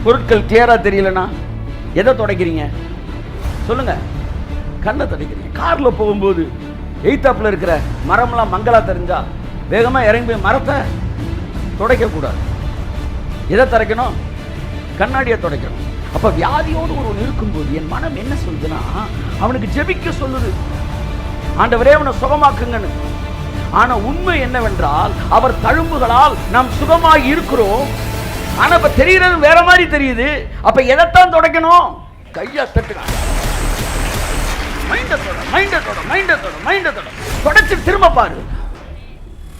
பொருட்கள் கிளியரா தெரியலனா எதை துடைக்கிறீங்க சொல்லுங்க? கண்ணை துடைக்கிறீங்க. கார்ல போகும்போது எய்தாப்புல இருக்கிற மரம்லாம் மங்களா தெரிஞ்சா வேகமா இறங்கி போய் மரத்தை துடைக்க கூடாது. எதை துடைக்கணும்? கண்ணாடியை துடைக்கணும். அப்ப வியாதியோடு ஒருவன் இருக்கும்போது என் மனம் என்ன சொல்லுதுன்னா, அவனுக்கு ஜெபிக்க சொல்லுது, ஆண்டவரே அவனை சுகமாக்குங்கன்னு. ஆனா உண்மை என்னவென்றால், அவர் தழும்புகளால் நாம் சுகமாகி இருக்கிறோம். ஆனா இப்ப தெரிகிறது வேற மாதிரி தெரியுது. அப்ப எதைத்தான் துடைக்கணும்? கையா தட்டுங்க. தொடச்சு திரும்ப பாரு.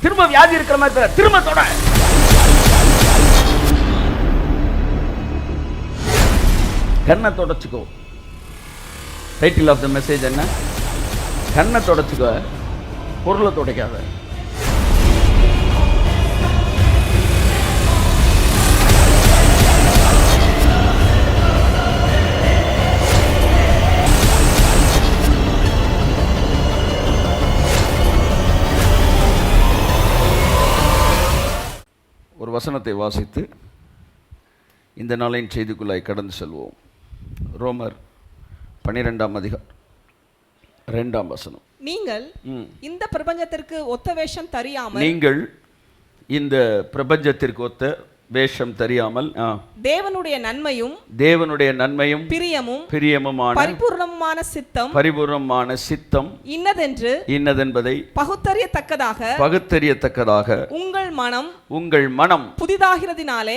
திரும்ப வியாதி இருக்கிற மாதிரி திரும்ப தொட. கண்ணை தொடச்சுக்கோ. டைட்டில் ஆஃப் த மெசேஜ் என்ன? கண்ணை தொடச்சுக்கோ, பொருளை துடைக்காத. ஒரு வசனத்தை வாசித்து இந்த நாளின் செய்திக்குள்ளாய் கடந்து செல்வோம். ரோமர் 12ஆம் அதிகாரம் 2ஆம் வசனம். நீங்கள் இந்த பிரபஞ்சத்திற்கு ஒத்த வேஷம் தெரியாமல், நீங்கள் இந்த பிரபஞ்சத்திற்கு ஒத்த வேஷம் தெரியாமல் தேவனுடைய நன்மையும் பிரியமுமான பரிபூர்ணமான சித்தம் இன்னதென்பதை பகுத்தறியத்தக்கதாக உங்கள் மனம் புதிதாகிறதினாலே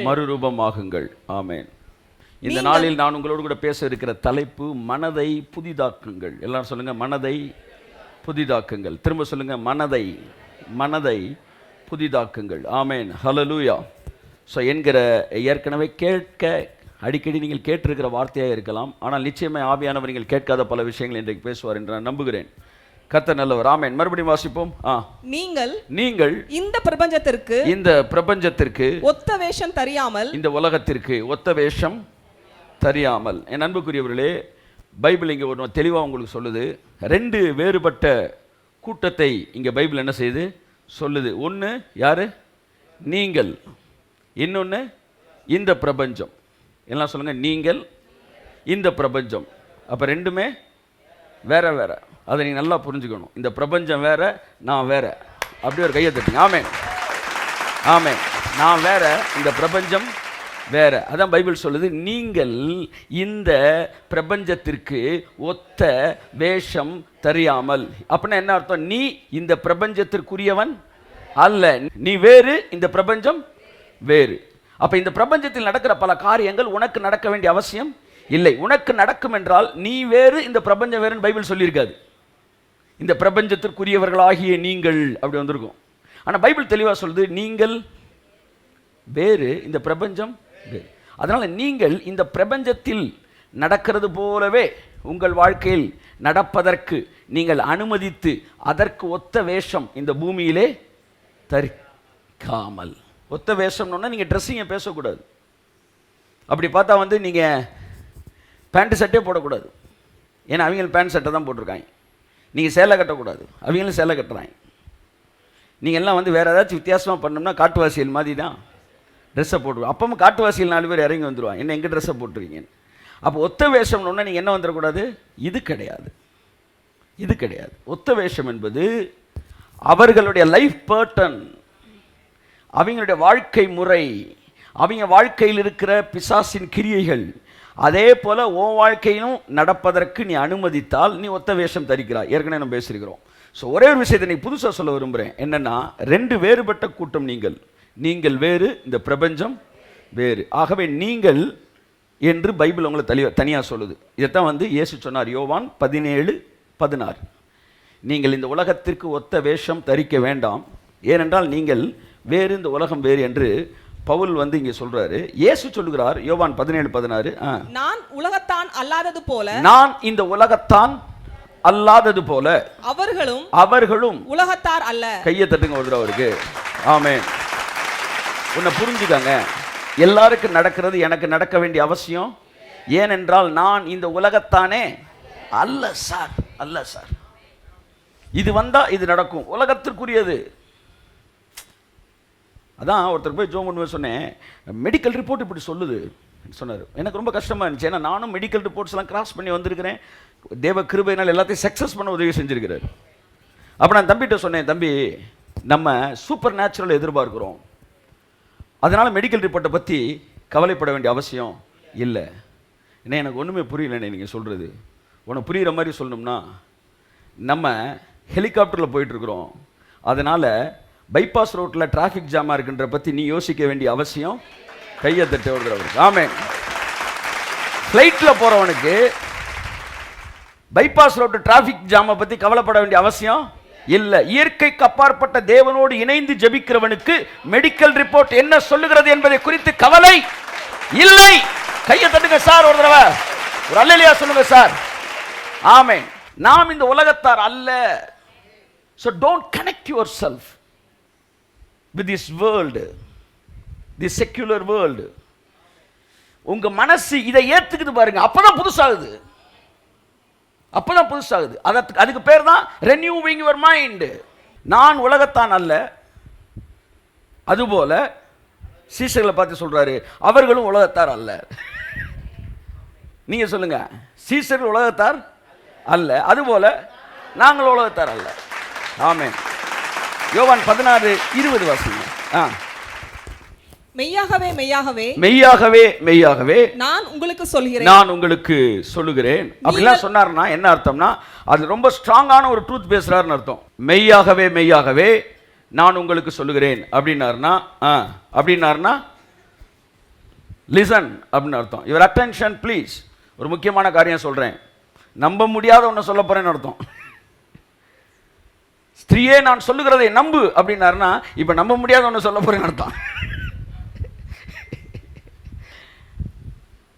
மறுரூபமாகுங்கள். ஆமென். இந்த நாளில் நான் உங்களோடு கூட பேச இருக்கிற தலைப்பு மனதை புதிதாக்குங்கள். எல்லாரும் சொல்லுங்க, மனதை புதிதாக்குங்கள். திரும்ப சொல்லுங்க, மனதை புதிதாக்குங்கள். ஆமென், ஹல்லேலூயா. ஸோ என்கிற ஏற்கனவே அடிக்கடி நீங்கள் கேட்டிருக்கிற வார்த்தையாக இருக்கலாம். ஆனால் நிச்சயமாக ஆவியானவர் நீங்கள் கேட்காத பல விஷயங்கள் இன்றைக்கு பேசுவார் என்று நான் நம்புகிறேன். கர்த்தர் நல்லவர். ஆமென். மறுபடியும் வாசிப்போம். நீங்கள் இந்த பிரபஞ்சத்திற்கு ஒத்த வேஷம் தெரியாமல், இந்த உலகத்திற்கு ஒத்த வேஷம் தெரியாமல். என் அன்புக்குரியவர்களே, பைபிள் இங்கே ஒரு தெளிவாக உங்களுக்கு சொல்லுது. 2 வேறுபட்ட கூட்டத்தை இங்கே பைபிள் என்ன செய்யுது சொல்லுது. ஒன்று யாரு? நீங்கள். இன்னொன்று இந்த பிரபஞ்சம். எல்லாம் சொல்லுங்க, நீங்கள் இந்த பிரபஞ்சம். அப்போ ரெண்டுமே வேற வேற. அதை நீங்கள் நல்லா புரிஞ்சுக்கணும். இந்த பிரபஞ்சம் வேற, நான் வேற. அப்படி ஒரு கையை தட்டுங்க. ஆமென், ஆமென். நான் வேற, இந்த பிரபஞ்சம் வேற. அதான் பைபிள் சொல்லுது, நீங்கள் இந்த பிரபஞ்சத்திற்கு ஒத்த வேஷம் தெரியாமல். அப்படின்னா என்ன அர்த்தம்? நீ இந்த பிரபஞ்சத்திற்குரியவன் அல்ல. நீ வேறு, இந்த பிரபஞ்சம் வேறு. அப்ப இந்த பிரபஞ்சத்தில் நடக்கிற பல காரியங்கள் உனக்கு நடக்க வேண்டிய அவசியம் இல்லை. உனக்கு நடக்கும் என்றால் நீ வேறு, இந்த பிரபஞ்சம் வேறுன்னு பைபிள் சொல்லியிருக்காது. இந்த பிரபஞ்சத்திற்குரியவர்களாகிய நீங்கள் அப்படி வந்திருக்கும். ஆனால் பைபிள் தெளிவாக சொல்லுது, நீங்கள் வேறு, இந்த பிரபஞ்சம் வேறு. அதனால நீங்கள் இந்த பிரபஞ்சத்தில் நடக்கிறது போலவே உங்கள் வாழ்க்கையில் நடப்பதற்கு நீங்கள் அனுமதித்து அதற்கு ஒத்த வேஷம் இந்த பூமியிலே தரிக்காமல். ஒத்த வேஷம்னா நீங்கள் ட்ரெஸ்ஸிங்கை பேசக்கூடாது. அப்படி பார்த்தா நீங்கள் பேண்ட் ஷர்ட்டே போடக்கூடாது. ஏன்னா அவங்க பேண்ட் ஷர்ட்டை தான் போட்டிருக்காங்க. நீங்கள் சேலை கட்டக்கூடாது, அவங்களும் சேலை கட்டுறாங்க. நீங்கள் எல்லாம் வேறு ஏதாச்சும் வித்தியாசமாக பண்ணோம்னா காட்டுவாசியல் மாதிரி தான் ட்ரெஸ்ஸை போட்டுருவோம். அப்பவும் காட்டுவாசியில் 4 பேர் இறங்கி வந்துடுவாங்க, என்ன எங்கே ட்ரெஸ்ஸை போட்டுருவீங்கன்னு. அப்போ ஒத்த வேஷம்னு ஒன்று நீங்கள் என்ன வந்துடக்கூடாது. இது கிடையாது. ஒத்த வேஷம் என்பது அவர்களுடைய லைஃப் பேட்டர்ன், அவங்களுடைய வாழ்க்கை முறை, அவங்க வாழ்க்கையில் இருக்கிற பிசாசின் கிரியைகள். அதே போல் உன் வாழ்க்கையிலும் நடப்பதற்கு நீ அனுமதித்தால் நீ ஒத்த வேஷம் தரிக்கிறாய். ஏற்கனவே நம்ம பேசியிருக்கிறோம். ஸோ ஒரே ஒரு விஷயத்தை நீ புதுசாக சொல்ல விரும்புகிறேன். என்னென்னா, 2 வேறுபட்ட கூட்டம். நீங்கள் வேறு, இந்த பிரபஞ்சம் வேறு. ஆகவே நீங்கள் என்று பைபிள் உங்களை தனியாக சொல்லுது. இதைத்தான் இயேசு சொன்னார், யோவான் 17:16. நீங்கள் இந்த உலகத்திற்கு ஒத்த வேஷம் தரிக்க வேண்டாம், ஏனென்றால் நீங்கள் வேறு, இந்த உலகம் வேறு என்று பவுல் இங்கே சொல்றாரு. இயேசு சொல்லுகிறார் யோவான் 17:16, நான் உலகத்தான் அல்லாதது போல, நான் இந்த உலகத்தான் அல்லாதது போல அவர்களும் உலகத்தார் அல்ல. கையை தட்டுங்க ஒரு தடவை அவருக்கு. ஆமென். உன்னை புரிஞ்சுக்காங்க. எல்லாருக்கும் நடக்கிறது எனக்கு நடக்க வேண்டிய அவசியம். ஏனென்றால் நான் இந்த உலகத்தானே அல்ல சார். இது வந்தா இது நடக்கும். உலகத்திற்குரியது. அதான் ஒருத்தர் போய் ஜோம் பண்ணுவேன் சொன்னேன், மெடிக்கல் ரிப்போர்ட் இப்படி சொல்லுது சொன்னார். எனக்கு ரொம்ப கஷ்டமாக இருந்துச்சு, ஏன்னா நானும் மெடிக்கல் ரிப்போர்ட்ஸ்லாம் கிராஸ் பண்ணி வந்திருக்கிறேன். தேவ கிருபையினால் எல்லாத்தையும் சக்ஸஸ் பண்ண உதவி செஞ்சுருக்கிறார். அப்போ நான் தம்பிகிட்ட சொன்னேன், தம்பி நம்ம சூப்பர் நேச்சுரல் எதிர்பார்க்குறோம், அதனால் மெடிக்கல் ரிப்போர்ட்டை பற்றி கவலைப்பட வேண்டிய அவசியம் இல்லை. ஏன்னா எனக்கு ஒன்றுமே புரியலண்ணே நீங்கள் சொல்கிறது. உனக்கு புரிகிற மாதிரி சொல்லணும்னா, நம்ம ஹெலிகாப்டரில் போயிட்டுருக்குறோம், அதனால் பைபாஸ் ரோட்டில் டிராஃபிக் ஜாமாக இருக்குன்ற பற்றி நீ யோசிக்க வேண்டிய அவசியம் கையை தட்ட வருகிறவருக்கு. ஆமென். ஃப்ளைட்டில் போகிறவனுக்கு பைபாஸ் ரோட்டு டிராஃபிக் ஜாமை பற்றி கவலைப்பட வேண்டிய அவசியம் இல்லை. இயற்கைக்கு அப்பாற்பட்ட தேவனோடு இணைந்து ஜெபிக்கிறவனுக்கு மெடிக்கல் ரிப்போர்ட் என்ன சொல்லுகிறது என்பதை குறித்து கவலை இல்லை. கையை தட்டுங்க சார் ஒரு தடவை, ஒரு அல்லேலூயா சொல்லுங்க சார். ஆமென். நாம் இந்த உலகத்தார் அல்ல. So don't connect yourself with this world, this secular world. உங்க மனசு இதை ஏத்துக்குது பாருங்க, அப்பதான் புதுசாகுது, அப்பதான் புதுசாகுது. அதுக்கு பேர் தான் renewing your mind. நான் உலகத்தான் அல்ல, அதுபோல சீசர்களை பார்த்து சொல்றாரு, அவர்களும் உலகத்தார் அல்ல. நீங்க சொல்லுங்க, சீசர்கள் உலகத்தார் அல்ல, அதுபோல நாங்கள் உலகத்தார் அல்ல. ஆமென். யோவான் 16:20 வாசிங்க. மெய்யாகவே மெய்யாகவே மெய்யாகவே மெய்யாகவே நான் உங்களுக்கு சொல்கிறேன், நான் உங்களுக்கு சொல்லுகிறேன். அப்படிலாம் சொன்னார்னா என்ன அர்த்தம்னா, அது ரொம்ப ஸ்ட்ராங்கான ஒரு ட்ரூத் பேசுறாருன்னு அர்த்தம். மெய்யாகவே மெய்யாகவே நான் உங்களுக்கு சொல்லுகிறேன் அப்படின்னாருன்னா லிசன் அப்படின்னு அர்த்தம். Your attention please. ஒரு முக்கியமான காரியம் சொல்றேன், நம்ப முடியாத ஒன்று சொல்ல போறேன்னு அர்த்தம். ஸ்திரீயே நான் சொல்லுகிறதை நம்பு அப்படின்னாருன்னா இப்ப நம்ப முடியாத ஒன்று சொல்ல போறேன்னு அர்த்தம்.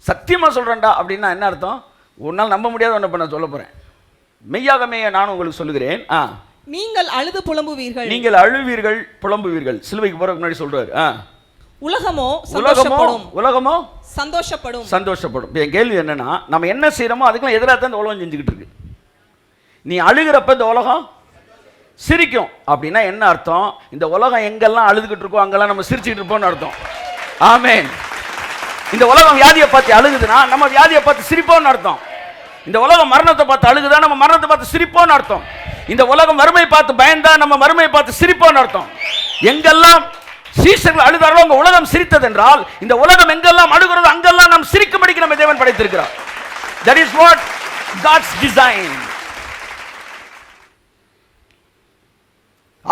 சத்தியமா சொல்றேன்டா அப்படின்னா என்ன அர்த்தம்? ஒரு நாள் நம்ப முடியாத ஒன்று பண்ண சொல்ல போறேன். மெய்யாக மெய்ய நான் உங்களுக்கு சொல்லுகிறேன், நீங்கள் அழுது புலம்புவீர்கள், நீங்கள் அழுவீர்கள் புலம்புவீர்கள். சிலுவைக்கு போறதுக்கு முன்னாடி சொல்றாரு, உலகமோ உலகமோ சந்தோஷப்படும். சந்தோஷப்படும். என் கேள்வி என்னன்னா, நம்ம என்ன செய்யறோமோ அதுக்கெல்லாம் எதிராக தான் இந்த உலகம் செஞ்சுக்கிட்டு இருக்கு. நீ அழுகிறப்ப இந்த உலகம் சிரிக்கும். அப்படின்னா என்ன அர்த்தம்? இந்த உலகம் எங்கெல்லாம் அழுதுகிட்டு இருக்கோ அங்கெல்லாம் நம்ம சிரிச்சுக்கிட்டு இருப்போம்னு அர்த்தம். ஆமென். இந்த உலகம் வியாதியை பார்த்து அழுகுதுன்னா நம்ம வியாதியை பார்த்து சிரிப்போம்னு அர்த்தம். இந்த உலகம் மரணத்தை பார்த்து அழுகுதா நம்ம மரணத்தை பார்த்து சிரிப்போம்னு அர்த்தம். இந்த உலகம் வறுமை பார்த்து பயந்தா நம்ம வறுமையை பார்த்து சிரிப்போம்னு அர்த்தம். எங்கெல்லாம் சீசர்கள் அழுதாரோ அங்க உலகம் சிரித்தது என்றால், இந்த உலகம் எங்கெல்லாம் அழுகிறதோ அங்கெல்லாம் நாம் சிரிக்கும்படிக்கு நம்ம தேவன் படைத்திருக்கிறார். That is what God's design.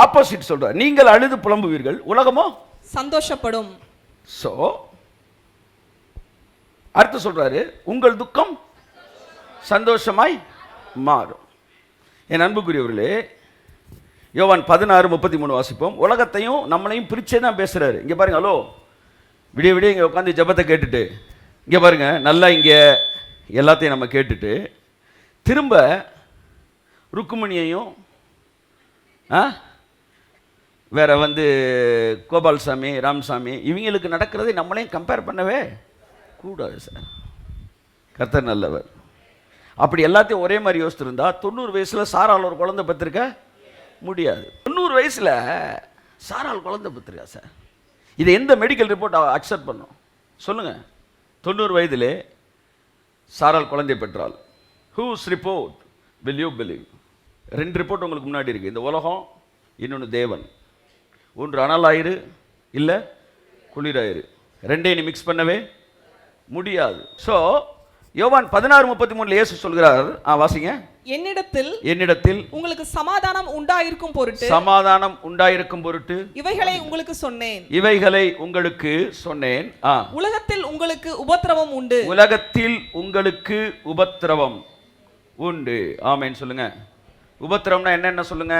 Opposite சொல்ற, நீங்கள் அழுது புலம்புவீர்கள், உலகமோ சந்தோஷப்படும். சோ அடுத்து சொல்றாரு, உங்கள் துக்கம் சந்தோஷமாய் மாறும். என் அன்புக்குரியவர்களே, யோவான் 16:33 வாசிப்போம். உலகத்தையும் நம்மளையும் பிரிச்சே தான் பேசுறாரு. இங்க பாருங்க, ஹலோ, விடிய விடிய இங்க உட்காந்து ஜெபத்தை கேட்டுட்டு, இங்க பாருங்க நல்லா இங்க எல்லாத்தையும் நம்ம கேட்டுட்டு திரும்ப ருக்குமணியையும் வேற கோபால்சாமி, ராமசாமி இவங்களுக்கு நடக்கிறதை நம்மளையும் கம்பேர் பண்ணவே கூடாது சார். கர்த்தர் நல்லவர். அப்படி எல்லாத்தையும் ஒரே மாதிரி யோசிச்சிருந்தா 90 வயசுல சாரால் ஒரு குழந்தை பெற்றிருக்க முடியாது. 90 வயசுல சாரால் குழந்தை பெற்றிருக்கா சார்? இதை எந்த மெடிக்கல் ரிப்போர்ட் அக்செப்ட் பண்ணும் சொல்லுங்க? 90 வயதிலே சாரால் குழந்தை பெற்றால், whose report will you believe? 2 report உங்களுக்கு முன்னாடி இருக்கு. இந்த உலகம், இன்னொன்று தேவன். ஒன்று அனலாயிரு, இல்லை குளிராயிரு. ரெண்டையும் நீ மிக்ஸ் பண்ணவே முடியாது. ஸோ யோவான் 16:33 இயேசு சொல்கிறார், வாசிங்க. என்னிடத்தில் உங்களுக்கு சமாதானம் உண்டாயிருக்கும் பொருட்டு இவைகளை உங்களுக்கு சொன்னேன். உலகத்தில் உங்களுக்கு உபத்திரவம் உண்டு. ஆமென் சொல்லுங்க. உபத்திரவம்னா என்னென்ன சொல்லுங்க?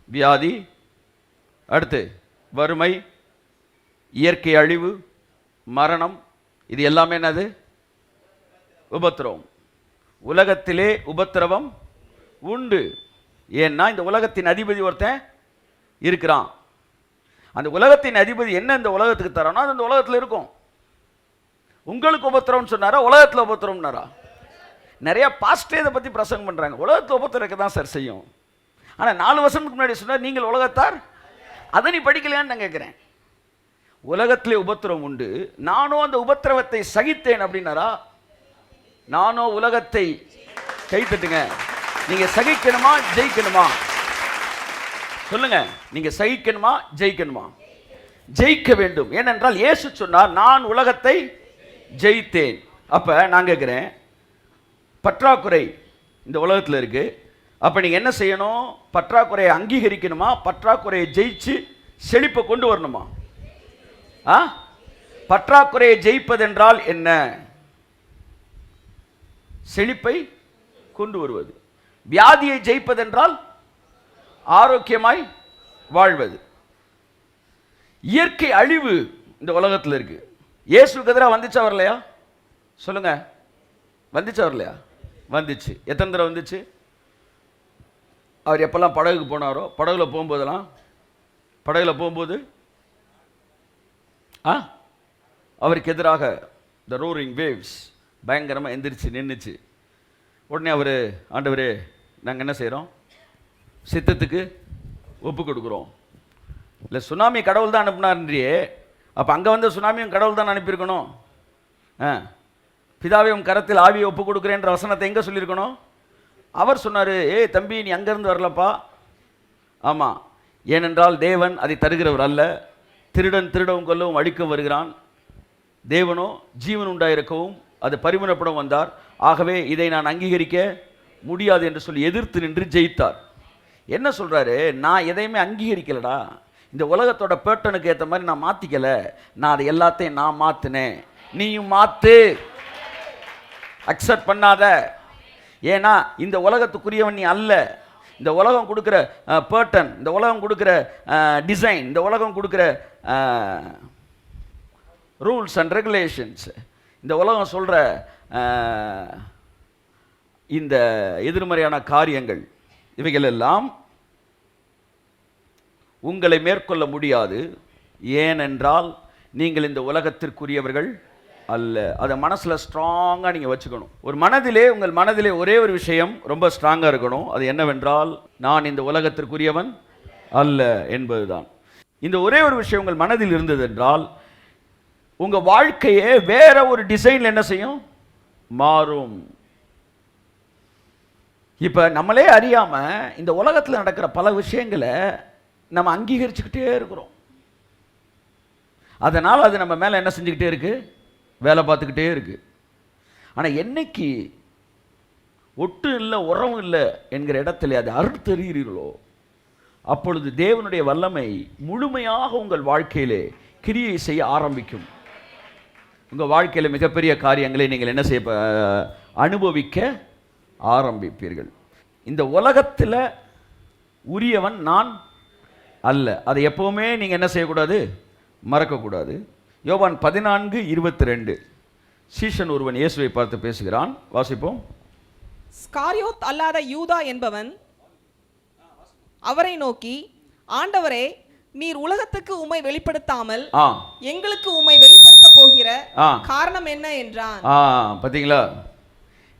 வியாதி, அடுத்து வறுமை, இயற்கை அழிவு, மரணம், இது எல்லாமே என்னது? உபத்திரவம். உலகத்திலே உபத்திரவம் உண்டு. ஏன்னா இந்த உலகத்தின் அதிபதி ஒருத்தன் இருக்கிறான். அந்த உலகத்தின் அதிபதி என்ன இந்த உலகத்துக்கு தரானோ அது அந்த உலகத்தில் இருக்கும். உங்களுக்கு உபத்திரவம் சொன்னாரா, உலகத்தில் உபத்திரவம்னாரா? நிறைய பாஸ்டே இதை பற்றி பிரசங்கம் பண்ணுறாங்க. உலகத்தில் உபத்திரக்க தான் சார் செய்யும். ஆனால் 4 வருஷத்துக்கு முன்னாடி சொன்னார், நீங்கள் உலகத்தார் அதை நீ படிக்கலையான்னு நான் கேட்குறேன். உலகத்திலே உபத்திரவம் உண்டு, நானும் அந்த உபத்திரவத்தை சகித்தேன் அப்படின்னாரா? நானோ உலகத்தை, கை தட்டுங்க. நீங்க சகிக்கணுமா ஜெயிக்கணுமா சொல்லுங்க? நீங்க சகிக்கணுமா ஜெயிக்கணுமா? ஜெயிக்க வேண்டும். ஏனென்றால் இயேசு சொன்னார், நான் உலகத்தை ஜெயித்தேன். அப்ப நான் கேட்கிறேன், பற்றாக்குறை இந்த உலகத்தில் இருக்கு. அப்ப நீங்க என்ன செய்யணும்? பற்றாக்குறையை அங்கீகரிக்கணுமா? பற்றாக்குறையை ஜெயிச்சு செழிப்பை கொண்டு வரணுமா? பற்றாக்குறையை ஜெயிப்பதென்றால் என்ன? செழிப்பை கொண்டு வருவது. வியாதியை ஜெயிப்பதென்றால் ஆரோக்கியமாய் வாழ்வது. இயற்கை அழிவு இந்த உலகத்தில் இருக்கு. இயேசுக்கு எதிராக வந்துச்சா வரலையா சொல்லுங்க? வந்துச்சா வரலையா? வந்துச்சு. எத்தனை தடவை வந்துச்சு? அவர் எப்பெல்லாம் படகுக்கு போனாரோ, படகுல போகும்போது அவருக்கு எதிராக த ரோரிங் வேவ்ஸ் பயங்கரமாக எந்திரிச்சு நின்றுச்சு. உடனே அவர், ஆண்டவரே நாங்கள் என்ன செய்கிறோம்? சித்தத்துக்கு ஒப்பு கொடுக்குறோம். இல்லை, சுனாமி கடவுள் தான் அனுப்புனார்ன்றியே, அப்போ அங்கே வந்த சுனாமியும் கடவுள் தான் அனுப்பியிருக்கணும். பிதாவையும் கரத்தில் ஆவியை ஒப்பு கொடுக்குறேன்ற வசனத்தை எங்கே சொல்லியிருக்கணும்? அவர் சொன்னார், ஏய் தம்பி, நீ அங்கேருந்து வரலப்பா. ஆமாம், ஏனென்றால் தேவன் அதை தருகிறவர் அல்ல. திருடன் திருடவும் கொல்லவும் அழிக்க வருகிறான். தேவனோ ஜீவன் உண்டாயிருக்கவும் அது பரிமாணப்படம் வந்தார். ஆகவே இதை நான் அங்கீகரிக்க முடியாது என்று சொல்லி எதிர்த்து நின்று ஜெயித்தார். என்ன சொல்றாரு? நான் எதையுமே அங்கீகரிக்கலடா, இந்த உலகத்தோட பேட்டனுக்கு ஏற்ற மாதிரி நான் மாத்திக்கல, நான் அதை எல்லாத்தையும் நான் மாத்தினேன், நீயும் மாத்து. அக்செப்ட் பண்ணாத. ஏன்னா இந்த உலகத்துக்குரியவன் நீ அல்ல. இந்த உலகம் கொடுக்குற பேட்டர்ன், இந்த உலகம் கொடுக்குற டிசைன், இந்த உலகம் கொடுக்குற ரூல்ஸ் அண்ட் ரெகுலேஷன்ஸ், இந்த உலகம் சொல்கிற இந்த எதிர்மறையான காரியங்கள், இவைகள் எல்லாம் உங்களை மேற்கொள்ள முடியாது. ஏனென்றால் நீங்கள் இந்த உலகத்திற்குரியவர்கள் அல்ல. அதை மனசில் ஸ்ட்ராங்காக நீங்கள் வச்சுக்கணும். ஒரு மனதிலே, உங்கள் மனதிலே ஒரே ஒரு விஷயம் ரொம்ப ஸ்ட்ராங்காக இருக்கணும். அது என்னவென்றால், நான் இந்த உலகத்திற்குரியவன் அல்ல என்பதுதான். இந்த ஒரே ஒரு விஷயம் உங்கள் மனதில் இருந்தது என்றால், உங்கள் வாழ்க்கையே வேற ஒரு டிசைனில் என்ன செய்யும்? மாறும். இப்போ நம்மளே அறியாமல் இந்த உலகத்தில் நடக்கிற பல விஷயங்களை நம்ம அங்கீகரிச்சுக்கிட்டே இருக்கிறோம். அதனால் அது நம்ம மேலே என்ன செஞ்சுக்கிட்டே இருக்கு? வேலை பார்த்துக்கிட்டே இருக்கு. ஆனால் என்னைக்கு ஒட்டு இல்லை உறவு இல்லை என்கிற இடத்துல அதை அறுத்தெறிகிறீர்களோ, அப்பொழுது தேவனுடைய வல்லமை முழுமையாக உங்கள் வாழ்க்கையிலே கிரியை செய்ய ஆரம்பிக்கும். உங்கள் வாழ்க்கையில் மிகப்பெரிய காரியங்களை நீங்கள் என்ன செய்ய அனுபவிக்க ஆரம்பிப்பீர்கள். இந்த உலகத்தில் உரியவன் நான் அல்ல. அதை எப்பவுமே நீங்கள் என்ன செய்யக்கூடாது? மறக்கக்கூடாது. யோவான் 14:22 சீஷன் ஒருவன் இயேசுவை பார்த்து பேசுகிறான். வாசிப்போம். ஸ்காரியோத் அல்லாத யூதா என்பவன் அவரை நோக்கி, ஆண்டவரே, நீர் உலகத்துக்கு உம்மை வெளிப்படுத்தாமல் எங்களுக்கு உம்மை வெளிப்படுத்த போகிற காரணம் என்ன என்றான். பாத்தீங்களா?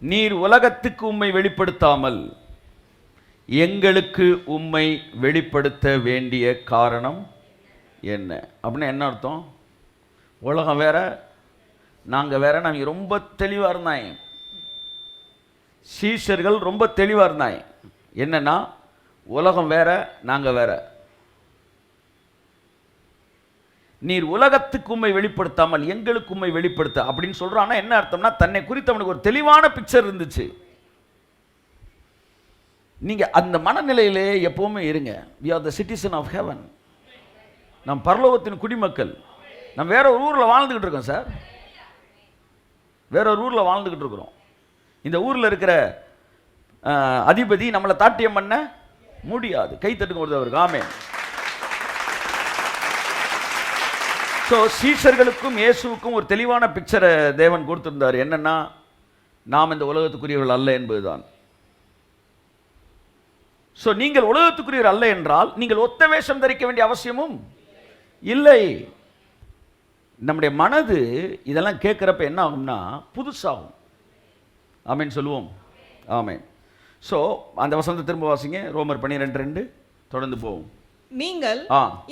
நீர் உலகத்துக்கு உம்மை வெளிப்படுத்தாமல் எங்களுக்கு உம்மை வெளிப்படுத்த வேண்டிய காரணம் என்ன? அப்படின்னா என்ன அர்த்தம்? உலகம் வேற, நாங்கள் வேற. நாங்கள் ரொம்ப தெளிவாக இருந்தாங்க. சீஷர்கள் ரொம்ப தெளிவாக இருந்தாங்க. என்னன்னா, உலகம் வேற, நாங்கள் வேற. நீர் உலகத்துக்கு உம்மை வெளிப்படுத்தாமல் எங்களுக்கு உம்மை வெளிப்படுத்த அப்படின்னு சொல்றான்னா என்ன அர்த்தம்னா, தன்னை குறித்து அவனுக்கு ஒரு தெளிவான பிக்சர் இருந்துச்சு. நீங்க அந்த மனநிலையிலே எப்பவுமே இருங்க. we are the citizen of heaven. நாம் பரலோகத்தின் குடிமக்கள். நம்ம வேற ஒரு ஊரில் வாழ்ந்துக்கிட்டு இருக்கோம் சார். வேற ஒரு ஊரில் வாழ்ந்துக்கிட்டு இருக்கிறோம். இந்த ஊரில் இருக்கிற அதிபதி நம்மளை தாட்டியம் பண்ண முடியாது. கை தட்டுங்க ஒருத்தவருக்கு. ஆமென். ஸோ சீஷர்களுக்கும் இயேசுவுக்கும் ஒரு தெளிவான பிக்சரை தேவன் கொடுத்திருந்தார். என்னன்னா, நாம் இந்த உலகத்துக்குரியவர்கள் அல்ல என்பதுதான். ஸோ நீங்கள் உலகத்துக்குரியவர் அல்ல என்றால் நீங்கள் ஒத்த வேஷம் தரிக்க வேண்டிய அவசியமும் இல்லை. நம்முடைய மனது இதெல்லாம் கேட்குறப்ப என்ன ஆகும்னா புதுசாகும். ஆமேன் சொல்லுவோம். ஆமேன். ஸோ அந்த வசனத்தை திரும்ப வாசிங்க. ரோமர் 12:2 தொடர்ந்து போவோம். நீங்கள்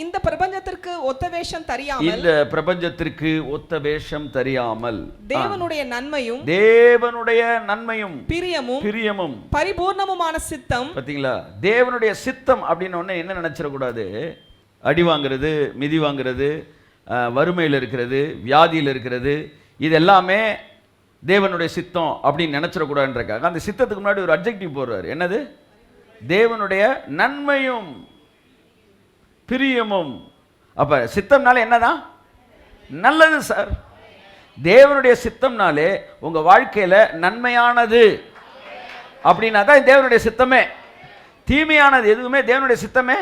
இந்த பிரபஞ்சத்திற்கு ஒத்த வேஷம் தெரியாமல், இந்த பிரபஞ்சத்திற்கு ஒத்த வேஷம் தெரியாமல், தேவனுடைய நன்மையும் பிரியமும் பரிபூர்ணமுமான சித்தம். பாத்தீங்களா? தேவனுடைய சித்தம் அப்படின்னு ஒண்ணு என்ன நினைச்சிடக்கூடாது. அடி வாங்குறது, மிதி வாங்குறது, வறுமையில் இருக்கிறது, வியாதியில் இருக்கிறது, இது எல்லாமே தேவனுடைய சித்தம் அப்படின்னு நினைச்சிடக்கூடாதுன்றக்காக அந்த சித்தத்துக்கு முன்னாடி ஒரு அட்ஜெக்டிவ் போடுறாரு. என்னது? தேவனுடைய நன்மையும் பிரியமும். அப்ப சித்தம்னாலே என்னதான்? நல்லது சார். தேவனுடைய சித்தம்னாலே உங்க வாழ்க்கையில நன்மையானது அப்படின்னா தான் தேவனுடைய சித்தமே. தீமையானது எதுவுமே தேவனுடைய சித்தமே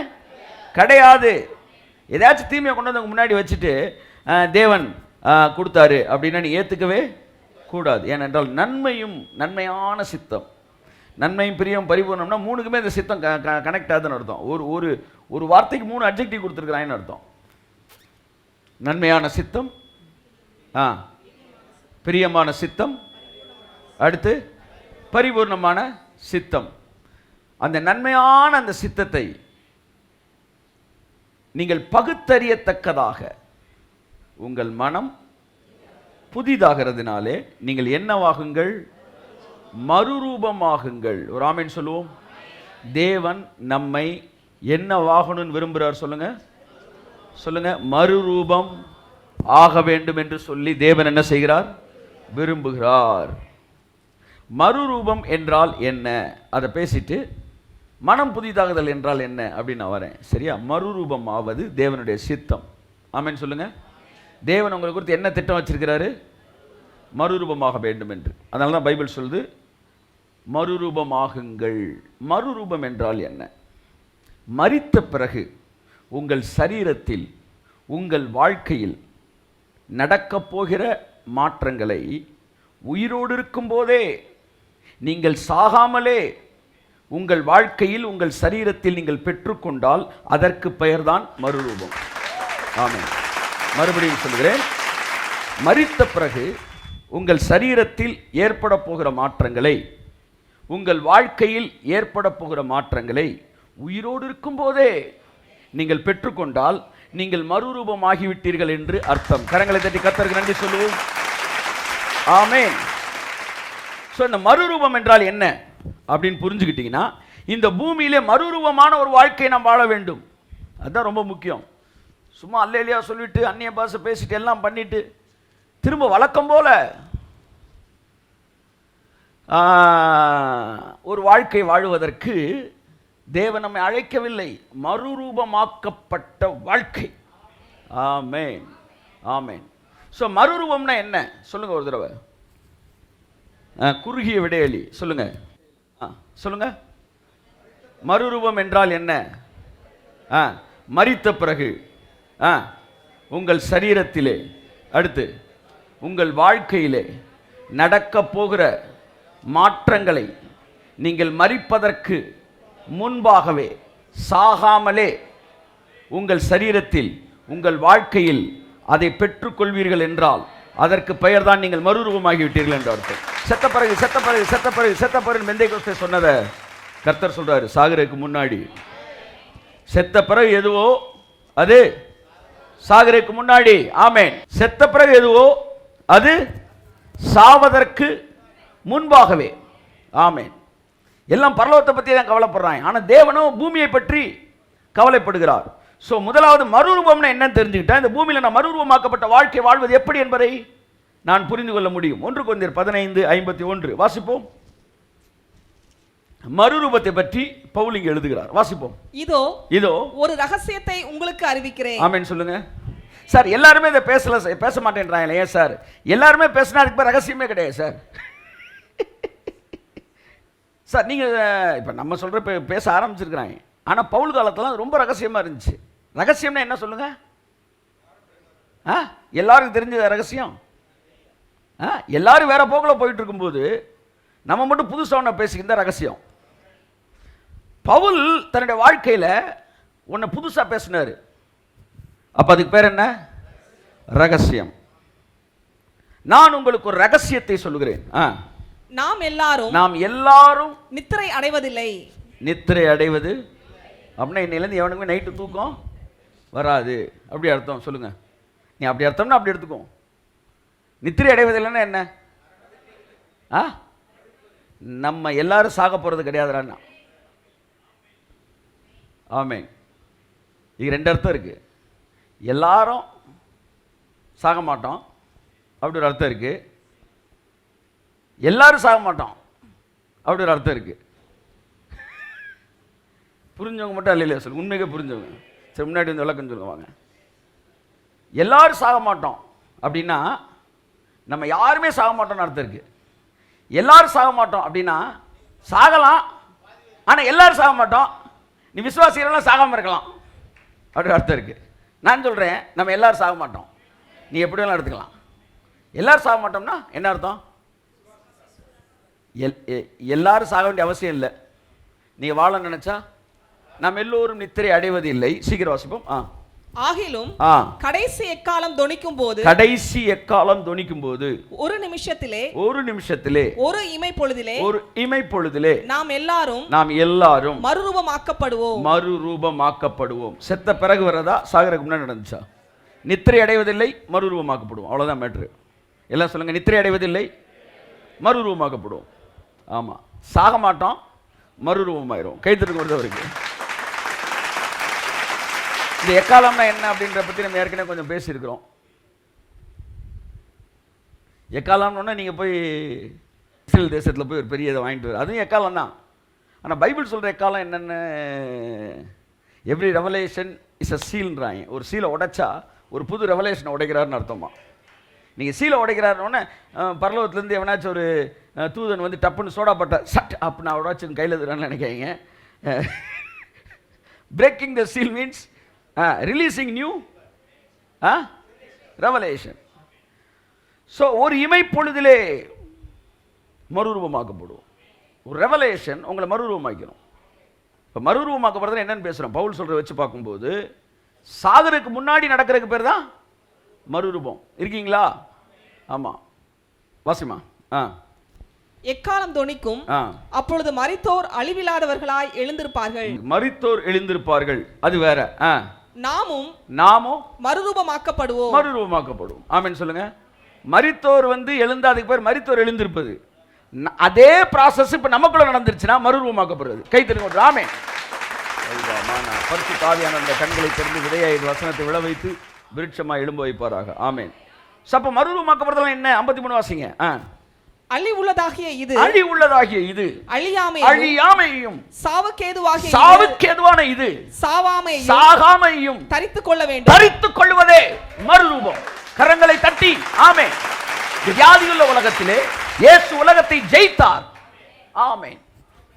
கிடையாது. ஏதாச்சும் தீமையை கொண்டு வந்து முன்னாடி வச்சுட்டு தேவன் கொடுத்தாரு அப்படின்னா நீ ஏத்துக்கவே கூடாது. ஏனென்றால் நன்மையும் நன்மையான சித்தம், நன்மையும் பிரியம் பரிபூர்ணம்னா மூணுக்குமே இந்த சித்தம் கனெக்ட் ஆகுதுன்னு அர்த்தம். ஒரு ஒரு வார்த்தைக்கு 3 அட்ஜெக்டிவ் கொடுத்துருக்குறான்னு அர்த்தம். நன்மையான சித்தம், பிரியமான சித்தம், அடுத்து பரிபூர்ணமான சித்தம். அந்த நன்மையான அந்த சித்தத்தை நீங்கள் பகுத்தறியத்தக்கதாக உங்கள் மனம் புதிதாகிறதுனாலே நீங்கள் என்னவாகுங்கள்? மறுரூபமாகுங்கள். ஒரு ஆமென் சொல்லுவோம். தேவன் நம்மை என்னவாகணும்னு விரும்புகிறார்? சொல்லுங்க. மறுரூபம் ஆக வேண்டும் என்று சொல்லி தேவன் என்ன செய்கிறார்? விரும்புகிறார். மறுரூபம் என்றால் என்ன அதை பேசிட்டு மனம் புதிதாகுதல் என்றால் என்ன அப்படின்னு நான் வரேன். சரியா? மறுரூபம் ஆவது தேவனுடைய சித்தம். ஆமென் சொல்லுங்க. தேவன் உங்களை குறித்து என்ன திட்டம் வச்சிருக்கிறாரு? மறுரூபமாக வேண்டும் என்று. அதனால தான் பைபிள் சொல்லுது மறுரூபமாகுங்கள். மறுரூபம் என்றால் என்ன? மரித்த பிறகு உங்கள் சரீரத்தில் உங்கள் வாழ்க்கையில் நடக்கப் போகிற மாற்றங்களை உயிரோடு இருக்கும் போதே நீங்கள் சாகாமலே உங்கள் வாழ்க்கையில் உங்கள் சரீரத்தில் நீங்கள் பெற்றுக்கொண்டால் அதற்கு பெயர்தான் மறுரூபம். ஆமென். மறுபடியும் சொல்கிறேன். மரித்த பிறகு உங்கள் சரீரத்தில் ஏற்பட போகிற மாற்றங்களை, உங்கள் வாழ்க்கையில் ஏற்பட போகிற மாற்றங்களை உயிரோடு இருக்கும் போதே நீங்கள் பெற்றுக்கொண்டால் நீங்கள் மறுரூபமாகிவிட்டீர்கள் என்று அர்த்தம். கரங்களை தட்டி கர்த்தருக்கு நன்றி சொல்லுவோம். ஆமென். ஸோ இந்த மறுரூபம் என்றால் என்ன அப்படின்னு புரிஞ்சுக்கிட்டீங்கன்னா இந்த பூமியிலே மறுரூபமான ஒரு வாழ்க்கையை நாம் வாழ வேண்டும். அதுதான் ரொம்ப முக்கியம். சும்மா அல்லேலியா சொல்லிட்டு அந்நிய பாஷை பேசிட்டு எல்லாம் பண்ணிட்டு திரும்ப வழக்கம் போல ஒரு வாழ்க்கை வாழுவதற்கு தேவன் நம்மை அழைக்கவில்லை. மறுரூபமாக்கப்பட்ட வாழ்க்கை. ஆமென், ஆமென். ஸோ மறுரூபம்னா என்ன சொல்லுங்க ஒரு தடவை. குறுகிய விடையளி சொல்லுங்க. சொல்லுங்க. மறுரூபம் என்றால் என்ன? மரித்த பிறகு உங்கள் சரீரத்திலே, அடுத்து உங்கள் வாழ்க்கையிலே நடக்க போகிற மாற்றங்களை நீங்கள் மரிப்பதற்கு முன்பாகவே சாகாமலே உங்கள் சரீரத்தில் உங்கள் வாழ்க்கையில் அதை பெற்றுக்கொள்வீர்கள் என்றால் அதற்கு பெயர் தான் நீங்கள் மறுரூபமாகிவிட்டீர்கள் என்று அர்த்தம். செத்த பிறகு பெந்தேகோஸ்தே சொன்னதை கர்த்தர் சொல்றாரு. சாகருக்கு முன்னாடி செத்த பிறகு எதுவோ அது சாகருக்கு முன்னாடி. ஆமென். செத்த பிறகு எதுவோ அது சாவதற்கு முன்பாகவே. ஆமென். எல்லாம் பரலோகத்தை பற்றி தான் கவலைப்படுறாங்க. ஆனால் தேவனும் பூமியை பற்றி கவலைப்படுகிறார். ஸோ முதலாவது மறுரூபம்னா என்னன்னு தெரிஞ்சுக்கிட்டா இந்த பூமியில் நான் மறுரூபமாக்கப்பட்ட வாழ்க்கை வாழ்வது எப்படி என்பதை நான் புரிந்து கொள்ள முடியும். 1 கொரிந்தியர் 15:51 வாசிப்போம். மறுரூபத்தை பற்றி பவுல் இங்கே எழுதுகிறார். வாசிப்போம். இதோ ஒரு ரகசியத்தை உங்களுக்கு அறிவிக்கிறேன். ஆமென் சொல்லுங்க. சார் எல்லாருமே இதை பேச மாட்டேன்றாங்களே. ஏன் சார்? எல்லாருமே பேசினா அதுக்கு பேர் ரகசியமே கிடையாது சார். சார் நீங்கள் இப்போ நம்ம சொல்கிற பேச ஆரம்பிச்சிருக்கிறாங்க. ஆனால் பவுல் காலத்தில் ரொம்ப ரகசியமாக இருந்துச்சு. ரகசியம்னா என்ன சொல்லுங்க? எல்லாருக்கும் தெரிஞ்ச ரகசியம். எல்லாரும் வேற போக்கில் போயிட்டு இருக்கும்போது நம்ம மட்டும் புதுசாக ஒன்று பேசிக்கிற ரகசியம். பவுல் தன்னுடைய வாழ்க்கையில் ஒன்று புதுசாக பேசினார். அப்போ அதுக்கு பேர் என்ன? ரகசியம். நான் உங்களுக்கு ஒரு ரகசியத்தை சொல்லுகிறேன். நாம் எல்லாரும் நித்திரை அடைவதில்லை. நித்திரை அடைவது அப்படின்னா இன்னையிலேருந்து எவனுக்குமே நைட்டு தூக்கம் வராது, அப்படி அர்த்தம் சொல்லுங்க. நீ அப்படி அர்த்தம்னா அப்படி எடுத்துக்கோ. நித்திரை அடைவதில்லைன்னா என்ன? நம்ம எல்லாரும் சாக போகிறது கிடையாதுறான்னா. ஆமென். இது ரெண்டு அர்த்தம் இருக்கு. எல்லாரும் சாக மாட்டோம் அப்படி ஒரு அர்த்தம் இருக்கு, எல்லாரும் சாக மாட்டோம் அப்படி ஒரு அர்த்தம் இருக்கு. புரிஞ்சவங்க மட்டும் அல்லையா சொல்லு, உண்மைக்கே புரிஞ்சவங்க. சரி, முன்னாடி வந்து விளக்கம் சொல்லுங்க வாங்க. எல்லாரும் சாக மாட்டோம் அப்படின்னா நம்ம யாருமே சாக மாட்டோம்னு அர்த்தம் இருக்கு. எல்லாரும் சாக மாட்டோம் அப்படின்னா சாகலாம், ஆனால் எல்லாரும் சாக மாட்டோம், நீ விசுவாசிகளெல்லாம் சாகாமல் இருக்கலாம் அப்படி அர்த்தம் இருக்கு. நான் சொல்கிறேன், நம்ம எல்லாரும் சாக மாட்டோம், நீ எப்படி வேணாலும் எடுத்துக்கலாம். எல்லாரும் சாக மாட்டோம்னா என்ன அர்த்தம்? எல்லாரும் சாக வேண்டிய அவசியம் இல்லை. நீங்கள் வாழ நினைச்சா நாம் எல்லோரும் நித்திரை அடைவது இல்லை. சீக்கிரம் வாசிப்போம். ஆகிலும் கடைசி எக்காலம் தொனிக்கும் போது, கடைசி எக்காலம் தொனிக்கும் போது ஒரு நிமிஷத்திலே ஒரு இமை பொழுதிலே நாம் எல்லாரும் மறுரூபமாக்கப்படுவோம். செத்த பிறகு வரதா, சாகருக்கு முன்னாடி நடந்துச்சா? நித்திரை அடைவதில்லை, மறுரூபமாக்கப்படுவோம். அவ்வளவுதான் மேட்ரு. எல்லாம் சொல்லுங்க, நித்திரை அடைவதில்லை, மறுரூபமாக்கப்படுவோம். ஆமா, சாக மாட்டோம், மறுரூபமாயிரும். கைத்தட்டுக்கு வருதவருக்கு. இந்த எக்காலம்னா என்ன அப்படின்ற பற்றி நம்ம ஏற்கனவே கொஞ்சம் பேசியிருக்கிறோம். எக்காலம்னா நீங்கள் போய் இஸ்ரேல் தேசத்தில் போய் ஒரு பெரிய இதை வாங்கிட்டு வர, அதுவும் எக்காலம் தான். ஆனால் பைபிள் சொல்கிற எக்காலம் என்னென்னு, எவ்ரி ரெவலேஷன் இஸ் அ சீல்ன்றாங்க. ஒரு சீலை உடைச்சா ஒரு புது ரெவலேஷனை உடைக்கிறாருன்னு அர்த்தமா. நீங்கள் சீலை உடைக்கிறாருன்னொன்னே பரலோகத்துலேருந்து எவனாச்சும் ஒரு தூதன் வந்து டப்புன்னு சோடாப்பட்ட சட் அப்போ நான் உடைச்சு கையில் தரான்னு நினைக்காங்க. Breaking the seal means releasing new revelation. So ஒரு இமை பொழுதிலே மறுரூபமாக்கப்படும். ஒரு ரெவலேஷன் உங்களை மறுரூபமாக்கணும். இப்போ மறுரூபமாக்கப்படுறது என்னன்னு பேசுகிறோம். பவுல் சொல்கிற வச்சு பார்க்கும்போது சாகருக்கு முன்னாடி நடக்கிறதுக்கு பேர் தான் மறுரூபம். இருக்கீங்களா? ஆமாம், வாசிமா. எக்காலம் தொனிக்கும், அப்பொழுது மரித்தோர் அழிவில்லாதவர்களாய் எழுந்திருப்பார்கள். அது வேற. நாமும் மறுரூபமாக்கப்படுவோம். ஆமென் சொல்லுங்க. மரித்தோர் வந்து எழுந்தா, அதுக்கு பேர் மரித்தோர் எழுந்திருப்பது. அதே ப்ராசஸ் இப்ப நமக்குள்ள நடந்துருச்சுன்னா மறுரூபமாக்கப்படுறது. கை தருங்க. ஆமென். பரிசுத்த ஆவியானவர் அந்த கண்களை திறந்து விதையாய் வசனத்தை விழ வைத்து விருட்சமா எழும்ப வைப்பாராக. ஆமென். அப்ப மறுரூபமாக்கப்படுறதுலாம் என்ன? 53 வாசிங்க. அழிவுள்ளதாகிய இது அழியாமையும் சாவுக்கேதுவான இது சாகாமையும் தரித்துக் கொள்ள வேண்டும். தரித்துக் கொள்வதே மறுரூபம். கரங்களை தட்டி ஆமென். வியாதியுள்ள உலகத்திலே இயேசு உலகத்தை ஜெயித்தார். ஆமென்.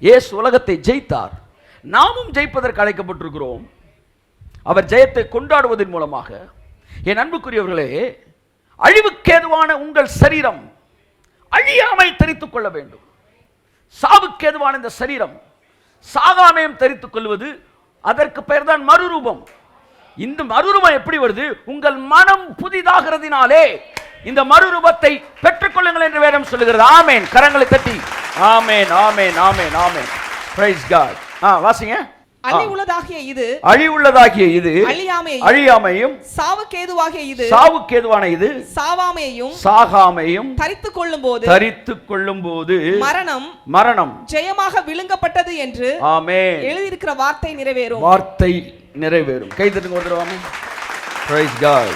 இயேசு உலகத்தை ஜெயித்தார். நாமும் ஜெயிப்பதற்கு அழைக்கப்பட்டிருக்கிறோம். அவர் ஜெயத்தை கொண்டாடுவதன் மூலமாக, என் அன்புக்குரியவர்களே, அழிவுக்கேதுவான உங்கள் சரீரம் அழியாமை தரித்துக் கொள்ள வேண்டும். சாவுக்கேதுவான இந்த சரீரம் சாகாமையும் தரித்துக் கொள்வது, அதற்கு பெயர் தான் மறுரூபம். இந்த மறுரூபம் எப்படி வருது? உங்கள் மனம் புதிதாகிறதினாலே இந்த மறுரூபத்தை பெற்றுக்கொள்ளுங்கள் என்று வேதம் சொல்லுகிறது. ஆமென். கரங்களை தட்டி ஆமென், ஆமென், ஆமென், ஆமென். Price God. வாசிங்க. அழிவுள்ளதாகிய இது அழியாமையும் சாவுக்கேதுவான இது சாகாமையும் தரித்துக் கொள்ளும் போது மரணம் ஜெயமாக விழுங்கப்பட்டது என்று ஆமென் எழுதியிருக்கிற வார்த்தை நிறைவேறும். கை தட்டுங்க ஒரு தடவை. Price God.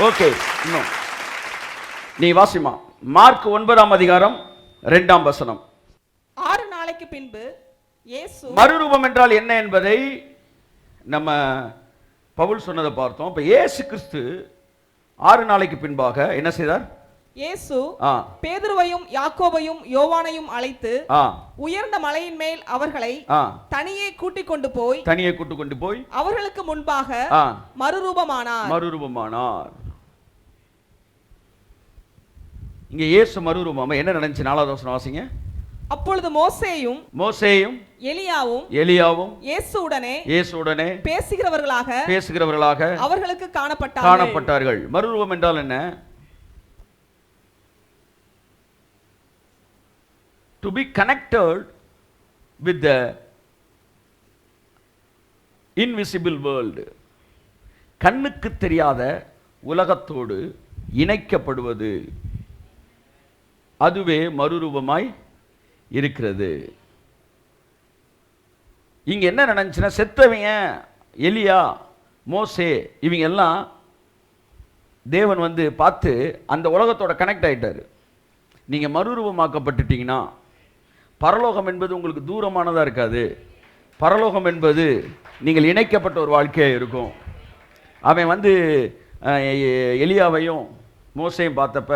ஓகே, இன்னும் நீ வாசிமா. மார்க் 9ஆம் அதிகாரம் 2ஆம் வசனம். 6 நாளைக்கு பின்பு மறுரூபம் என்றால் என்ன என்பதை நம்ம பவுல் சொன்னதை பார்த்தோம். இப்ப இயேசு கிறிஸ்து 6 நாளைக்கு பின்பாக என்ன செய்தார்? இயேசு பேதுருவையும் யாக்கோபையும் யோவானையும் அழைத்து உயர்ந்த மலையின் மேல் அவர்களை தனியே கூட்டிக் கொண்டு போய் அவர்களுக்கு முன்பாக மறுரூபமானார். இங்க இயேசு மறுரூபம் என்ன நடந்துச்சு? 4வது வசனம் வாசிங்க. அப்பொழுது மோசேயும் எலியாவும் இயேசுவுடனே பேசுகிறவர்களாக அவர்களுக்கு காணப்பட்டார்கள். மறுரூபம் என்றால் என்ன? To be connected with the invisible world, கண்ணுக்கு தெரியாத உலகத்தோடு இணைக்கப்படுவது, அதுவே மறுரூபமாய் இருக்கிறது. இங்க என்ன நடந்துச்சுன்னா, செத்தவங்க எலியா, மோசே, இவங்க எல்லாம் தேவன் வந்து பார்த்து அந்த உலகத்தோட கனெக்ட் ஆயிட்டாரு. நீங்க மறுரூபமாக்கப்பட்டுட்டீங்கன்னா பரலோகம் என்பது உங்களுக்கு தூரமானதா இருக்காது. பரலோகம் என்பது நீங்கள் இணைக்கப்பட்ட ஒரு வாழ்க்கையாக இருக்கும். அவன் வந்து எலியாவையும் மோசையும் பார்த்தப்ப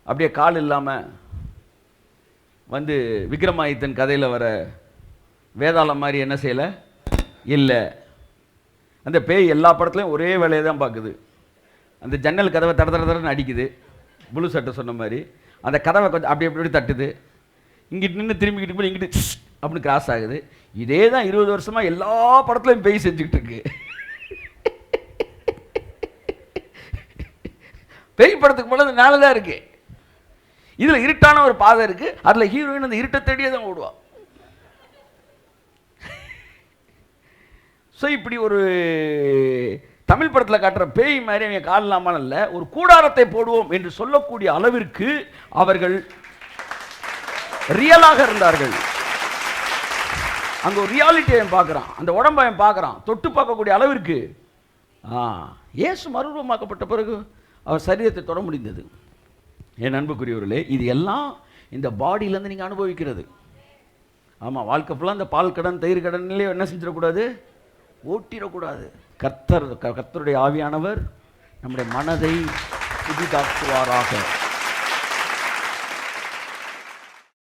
அப்படியே கால் இல்லாமல் வந்து விக்ரமாதித்தன் கதையில் வர வேதாளம் மாதிரி என்ன செய்யலை இல்லை. அந்த பேய் எல்லா படத்துலையும் ஒரே வேலையை தான் பார்க்குது. அந்த ஜன்னல் கதவை தட தட தடன்னு அடிக்குது, புளு சட்டை சொன்ன மாதிரி. அந்த கதவை கொஞ்சம் அப்படி அப்படி தட்டுது, இங்கிட்டு நின்று திரும்பிக்கிட்டு போய் இங்கிட்டு அப்படின்னு கிராஸ் ஆகுது. இதே தான் 20 வருஷமாக எல்லா படத்துலையும் பேய் செஞ்சுக்கிட்டு இருக்கு. பேய் படத்துக்கு போல அந்த நாளை தான் இருக்கு. இதில் இருட்டான ஒரு பாதை இருக்கு, அதில் ஹீரோயின் அந்த இருட்டை தேடியே தான் ஓடுவா. ஸோ இப்படி ஒரு தமிழ் படத்தில் காட்டுற பேய் மாதிரி அவங்க கால் இல்லாமல் அல்ல, ஒரு கூடாரத்தை போடுவோம் என்று சொல்லக்கூடிய அளவிற்கு அவர்கள் ரியலாக இருந்தார்கள். அங்கே ஒரு ரியாலிட்டி அவன் பார்க்குறான், அந்த உடம்பை அவன் பார்க்குறான், தொட்டு பார்க்கக்கூடிய அளவிற்கு. இயேசு மறுரூபமாக்கப்பட்ட பிறகு அவர் சரீரத்தை தொட முடிந்தது. என் அன்புக்குரியவர்களே, இது எல்லாம் இந்த பாடியிலேருந்து நீங்கள் அனுபவிக்கிறது. ஆமாம், வாழ்க்கை ஃபுல்லாக இந்த பால் கடன் தயிர் கடன்லேயே என்ன செஞ்சிடக்கூடாது, ஓட்டிடக்கூடாது. கர்த்தருடைய ஆவியானவர் நம்முடைய மனதை புதிதாக்குவாராக.